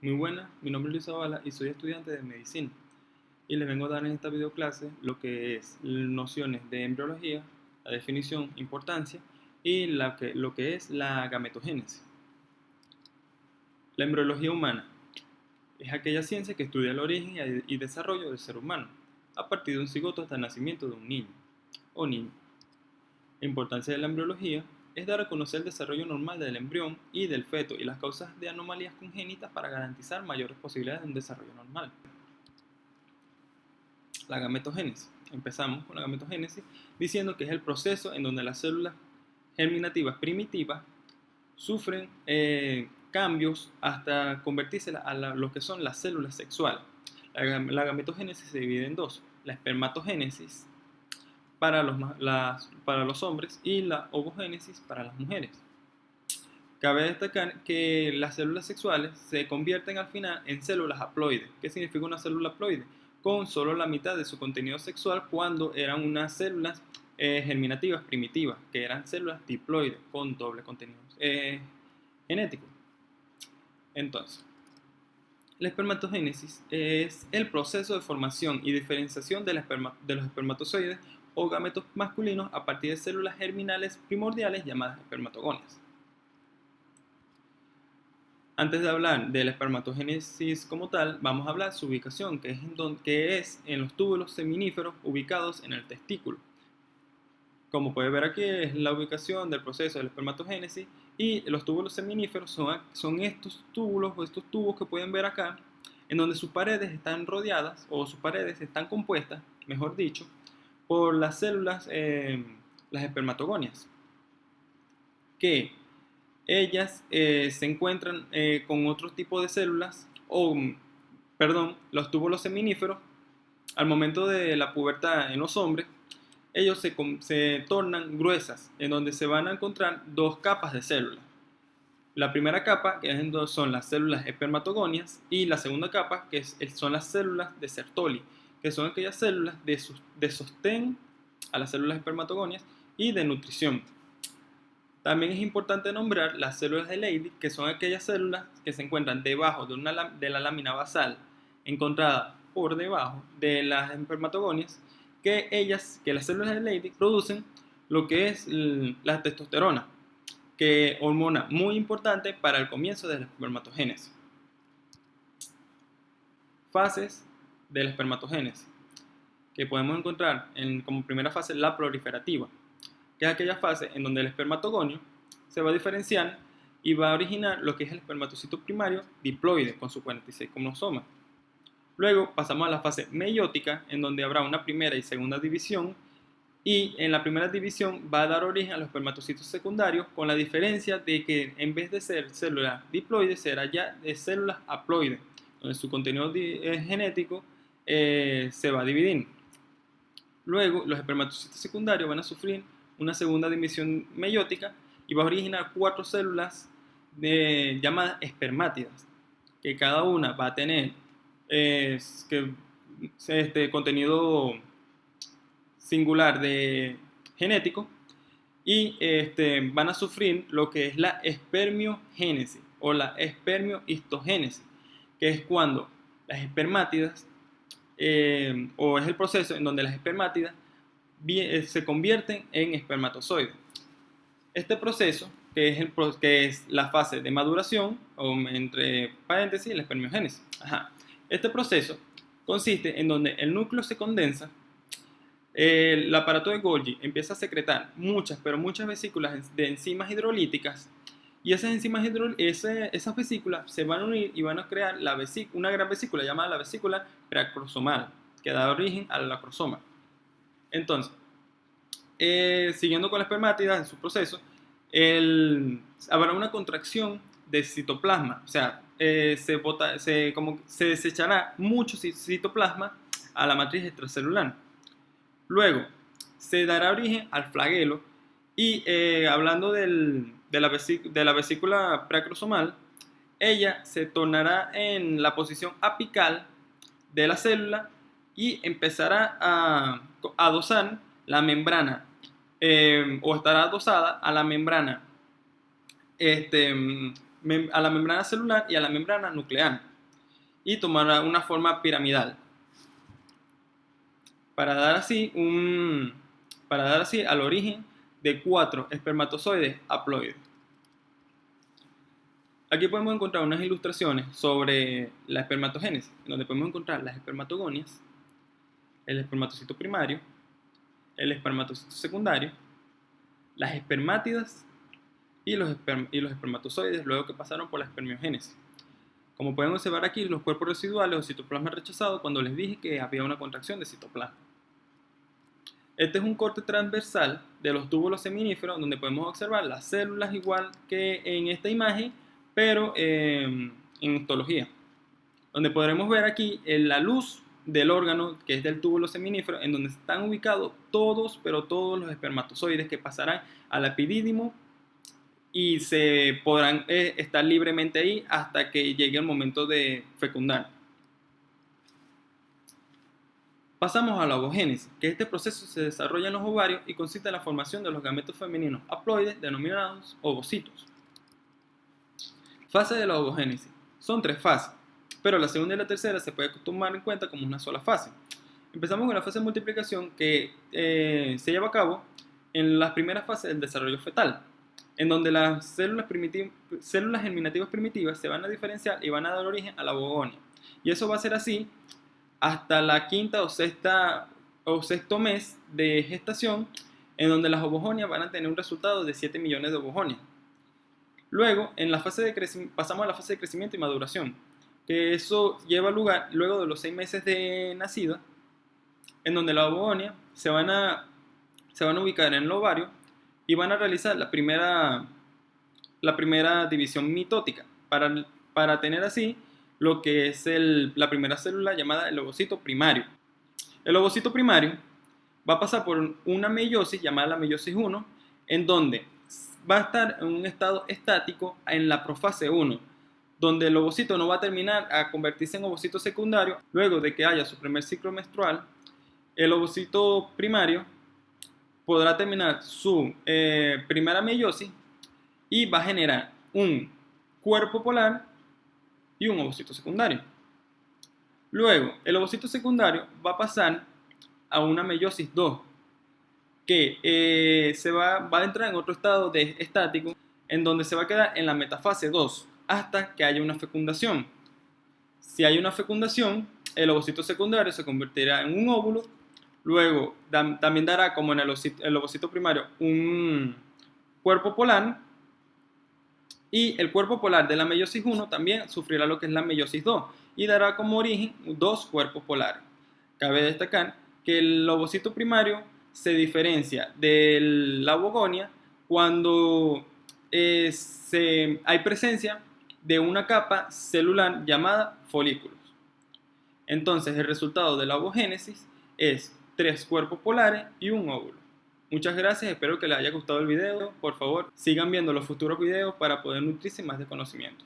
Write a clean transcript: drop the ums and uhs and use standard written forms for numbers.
Muy buenas, mi nombre es Luis Zavala y soy estudiante de medicina y les vengo a dar en esta videoclase lo que es nociones de embriología, la definición, importancia y lo que es la gametogénesis. La embriología humana es aquella ciencia que estudia el origen y desarrollo del ser humano a partir de un cigoto hasta el nacimiento de un niño o niña. La importancia de la embriología es dar a conocer el desarrollo normal del embrión y del feto y las causas de anomalías congénitas para garantizar mayores posibilidades de un desarrollo normal. La gametogénesis. Empezamos con la gametogénesis diciendo que es el proceso en donde las células germinativas primitivas sufren cambios hasta convertirse a lo que son las células sexuales. La gametogénesis se divide en dos: la espermatogénesis para los hombres y la ovogénesis para las mujeres. Cabe destacar que las células sexuales se convierten al final en células haploides. ¿Qué significa una célula haploide? Con solo la mitad de su contenido sexual, cuando eran unas células germinativas primitivas, que eran células diploides con doble contenido genético. Entonces, la espermatogénesis es el proceso de formación y diferenciación de los espermatozoides o gametos masculinos a partir de células germinales primordiales llamadas espermatogonias. Antes de hablar de la espermatogénesis como tal, vamos a hablar de su ubicación, que es en los túbulos seminíferos ubicados en el testículo. Como puede ver aquí, es la ubicación del proceso de la espermatogénesis, y los túbulos seminíferos son estos túbulos o estos tubos que pueden ver acá, en donde sus paredes están rodeadas, o sus paredes están compuestas, mejor dicho, por las células, las espermatogonias, que ellas se encuentran con otro tipo de células, los túbulos seminíferos, al momento de la pubertad en los hombres, ellos se tornan gruesas, en donde se van a encontrar dos capas de células. La primera capa, son las células espermatogonias, y la segunda capa, son las células de Sertoli, que son aquellas células de sostén a las células espermatogonias y de nutrición. También es importante nombrar las células de Leydig, que son aquellas células que se encuentran debajo de la lámina basal, encontrada por debajo de las espermatogonias, que las células de Leydig producen lo que es la testosterona, que es hormona muy importante para el comienzo de la espermatogénesis. Fases de la espermatogénesis, que podemos encontrar como primera fase la proliferativa, que es aquella fase en donde el espermatogonio se va a diferenciar y va a originar lo que es el espermatocito primario diploide con sus 46 cromosomas. Luego pasamos a la fase meiótica, en donde habrá una primera y segunda división, y en la primera división va a dar origen a los espermatocitos secundarios, con la diferencia de que en vez de ser células diploides será ya de células haploides, donde su contenido genético se va a dividir. Luego, los espermatocitos secundarios van a sufrir una segunda división meiótica y va a originar 4 células llamadas espermátidas, que cada una va a tener contenido singular de genético, y van a sufrir lo que es la espermiogénesis o la espermiohistogénesis, que es cuando las espermátidas o es el proceso en donde las espermátidas se convierten en espermatozoides. Este proceso, que es la fase de maduración, o entre paréntesis, la espermiogénesis. Este proceso consiste en donde el núcleo se condensa, el aparato de Golgi empieza a secretar muchas vesículas de enzimas hidrolíticas, y esas vesículas se van a unir y van a crear una gran vesícula llamada la vesícula preacrosomal, que da origen al acrosoma. Entonces, siguiendo con la espermátida en su proceso, habrá una contracción del citoplasma, o sea, se desechará mucho citoplasma a la matriz extracelular. Luego, se dará origen al flagelo, y hablando de la vesícula preacrosomal, ella se tornará en la posición apical de la célula y empezará a adosar la membrana, o estará adosada a la membrana, a la membrana celular y a la membrana nuclear. y tomará una forma piramidal para dar así al origen de 4 espermatozoides haploides. Aquí podemos encontrar unas ilustraciones sobre la espermatogénesis, donde podemos encontrar las espermatogonias, el espermatocito primario, el espermatocito secundario, las espermátidas y los espermatozoides luego que pasaron por la espermiogénesis. Como pueden observar aquí, los cuerpos residuales o citoplasma rechazado cuando les dije que había una contracción de citoplasma. Este es un corte transversal de los túbulos seminíferos donde podemos observar las células igual que en esta imagen, pero en histología, donde podremos ver aquí la luz del órgano que es del túbulo seminífero, en donde están ubicados todos los espermatozoides que pasarán al epidídimo y se podrán estar libremente ahí hasta que llegue el momento de fecundar. Pasamos a la ovogénesis, que este proceso se desarrolla en los ovarios y consiste en la formación de los gametos femeninos haploides denominados ovocitos. Fase de la ovogénesis. Son 3 fases, pero la segunda y la tercera se puede tomar en cuenta como una sola fase. Empezamos con la fase de multiplicación que se lleva a cabo en las primeras fases del desarrollo fetal, en donde las células germinativas primitivas se van a diferenciar y van a dar origen a la ovogonia. Y eso va a ser así hasta la quinta o sexto mes de gestación, en donde las ovogonias van a tener un resultado de 7 millones de ovogonias. Luego, pasamos a la fase de crecimiento y maduración, que eso lleva lugar luego de los 6 meses de nacida, en donde las ovogonias se van a ubicar en el ovario y van a realizar la primera división mitótica para tener así lo que es la primera célula llamada el ovocito primario. El ovocito primario va a pasar por una meiosis llamada la meiosis 1, en donde va a estar en un estado estático en la profase 1, donde el ovocito no va a terminar a convertirse en ovocito secundario. Luego de que haya su primer ciclo menstrual, el ovocito primario podrá terminar su primera meiosis y va a generar un cuerpo polar y un ovocito secundario. Luego, el ovocito secundario va a pasar a una meiosis 2, que va a entrar en otro estado estático, en donde se va a quedar en la metafase 2 hasta que haya una fecundación. Si hay una fecundación, el ovocito secundario se convertirá en un óvulo. Luego también dará, como en el ovocito primario, un cuerpo polar. Y el cuerpo polar de la meiosis 1 también sufrirá lo que es la meiosis 2 y dará como origen 2 cuerpos polares. Cabe destacar que el ovocito primario se diferencia de la ovogonia cuando hay presencia de una capa celular llamada folículos. Entonces el resultado de la ovogénesis es 3 cuerpos polares y un óvulo. Muchas gracias, espero que les haya gustado el video. Por favor, sigan viendo los futuros videos para poder nutrirse más de conocimiento.